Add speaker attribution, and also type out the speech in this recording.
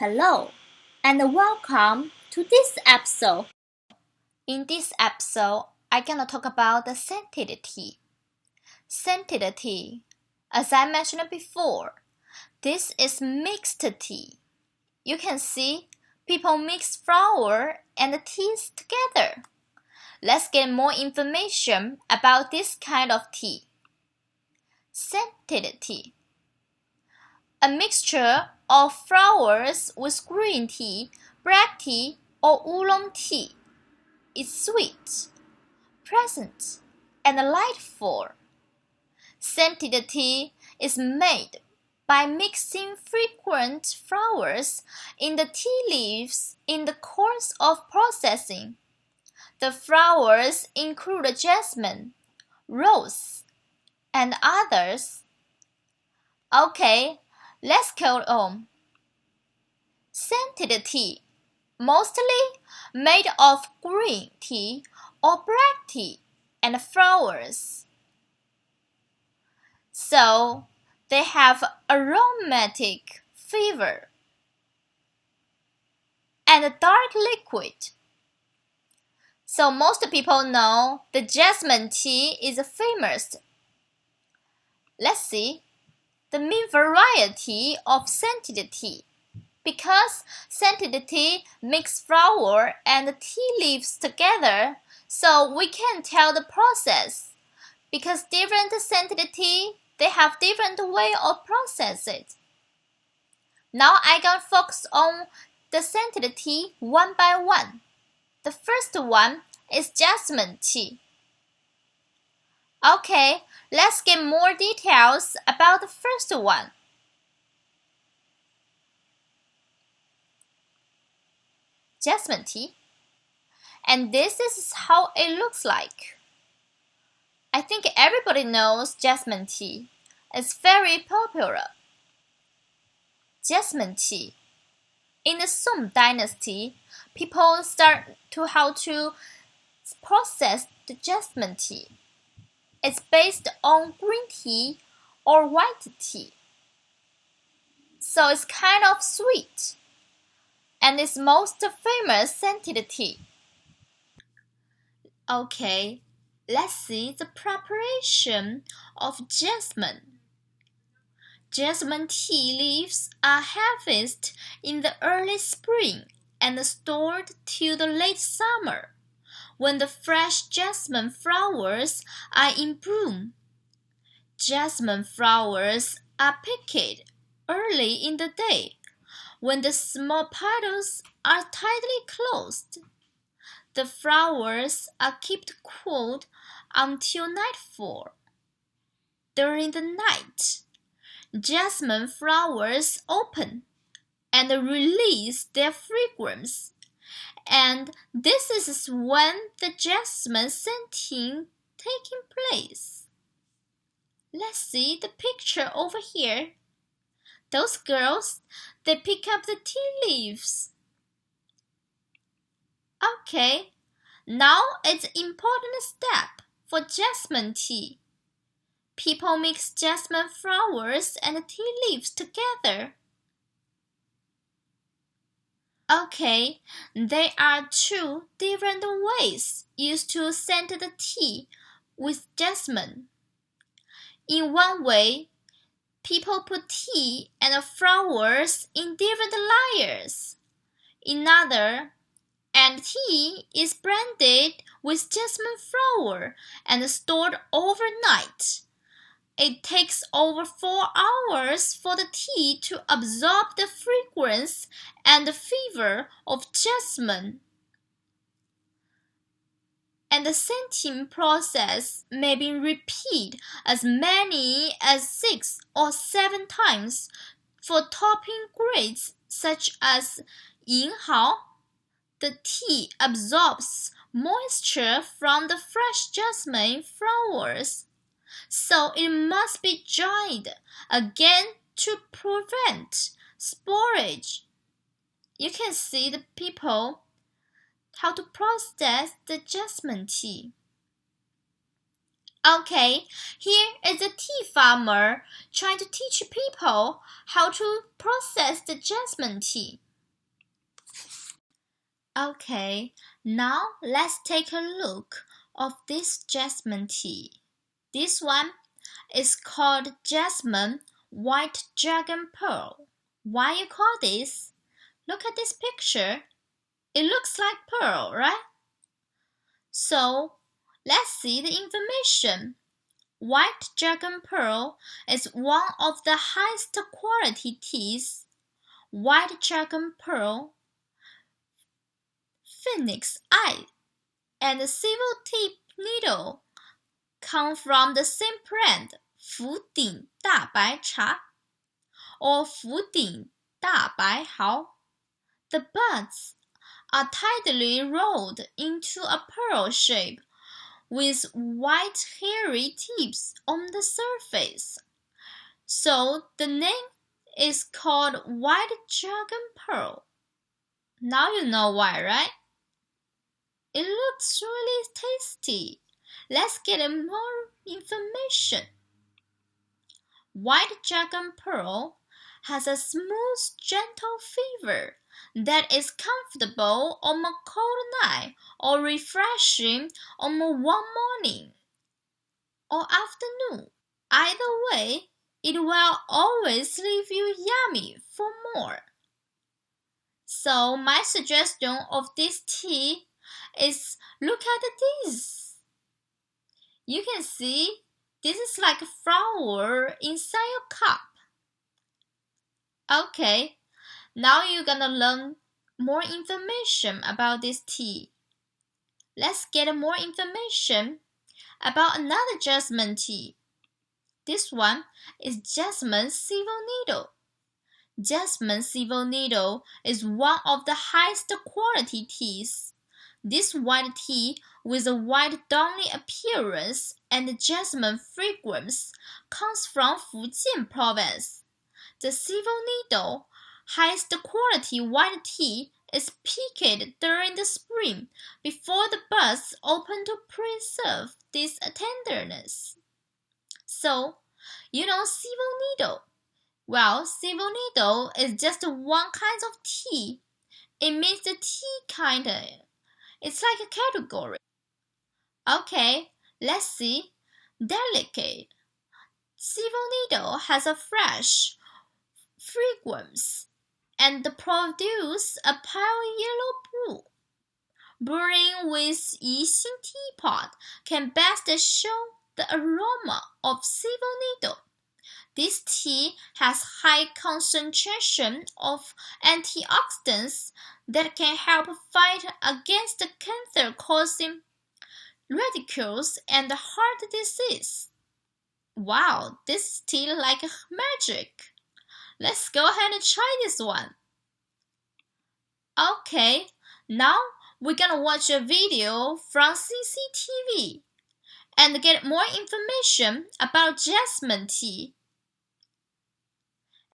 Speaker 1: Hello, and welcome to this episode. In this episode, I'm gonna talk about the scented tea. Scented tea, as I mentioned before, this is mixed tea. You can see people mix flower and teas together. Let's get more information about this kind of tea. Scented tea. A mixture of flowers with green tea, black tea, or oolong tea. It's sweet, pleasant, and delightful. Scented tea is made by mixing fragrant flowers in the tea leaves in the course of processing. The flowers include jasmine, rose, and others. Okay, let's go on. Scented tea, mostly made of green tea or black tea and flowers. So they have aromatic flavor and a dark liquid. So most people know the jasmine tea is famous. Let's see the main variety of scented tea. Because scented tea mix flower and tea leaves together, so we can tell the process. Because different scented tea, they have different way of process it. Now I gonna focus on the scented tea one by one. The first one is jasmine tea. Okay, let's get more details about the first one. Jasmine tea. And this is how it looks like. I think everybody knows jasmine tea. It's very popular. Jasmine tea. In the Song dynasty, people start to how to process the jasmine tea. It's based on green tea or white tea. So it's kind of sweet. And it's most famous scented tea. Okay, let's see the preparation of jasmine. Jasmine tea leaves are harvested in the early spring and stored till the late summer, when the fresh jasmine flowers are in bloom. Jasmine flowers are picked early in the day, when the small petals are tightly closed. The flowers are kept cooled until nightfall. During the night, jasmine flowers open and release their fragrance, and this is when the jasmine scenting taking place. Let's see the picture over here. Those girls, they pick up the tea leaves. Okay, now it's an important step for jasmine tea. People mix jasmine flowers and tea leaves together. Okay, there are two different ways used to scent the tea with jasmine. In one way, people put tea and flowers in different layers. In another, and tea is blended with jasmine flower and stored overnight. It takes over 4 hours for the tea to absorb the fragrance and the flavor of jasmine. And the scenting process may be repeated as many as 6 or 7 times for topping grades such as Yinhao. The tea absorbs moisture from the fresh jasmine flowers, so it must be dried again to prevent spoilage. You can see the people how to process the jasmine tea. Okay, here is a tea farmer trying to teach people how to process the jasmine tea. Okay, now let's take a look of this jasmine tea. This one is called Jasmine White Dragon Pearl. Why you call this? Look at this picture. It looks like pearl, right? So, let's see the information. White Dragon Pearl is one of the highest quality teas. White Dragon Pearl, Phoenix Eye, and Silver Tip Needle come from the same brand, 福鼎大白茶 or 福鼎大白毫. The buds are tightly rolled into a pearl shape with white hairy tips on the surface. So the name is called White Dragon Pearl. Now you know why, right? It looks really tasty. Let's get more information. White Dragon Pearl has a smooth, gentle flavor that is comfortable on a cold night or refreshing on a warm morning or afternoon. Either way, it will always leave you yummy for more. So my suggestion of this tea is look at this. You can see this is like a flower inside your cup. Okay, now you're gonna learn more information about this tea. Let's get more information about another jasmine tea. This one is Jasmine Silver Needle. Jasmine Silver Needle is one of the highest quality teas. This white tea with a white downy appearance and jasmine fragrance comes from Fujian province. The Silver Needle, highest quality white tea, is picked during the spring before the buds open to preserve this tenderness. So, you know Silver Needle. Well, Silver Needle is just one kind of tea. It means the tea kind. It's like a category. Okay, let's see. Delicate. Silver Needle has a fresh fragrance and produce a pale yellow brew. Brewing with Yixing teapot can best show the aroma of Silver Needle. This tea has high concentration of antioxidants that can help fight against cancer-causing radicals and heart disease. Wow, this tea like magic. Let's go ahead and try this one. Okay, now we're gonna watch a video from CCTV and get more information about jasmine tea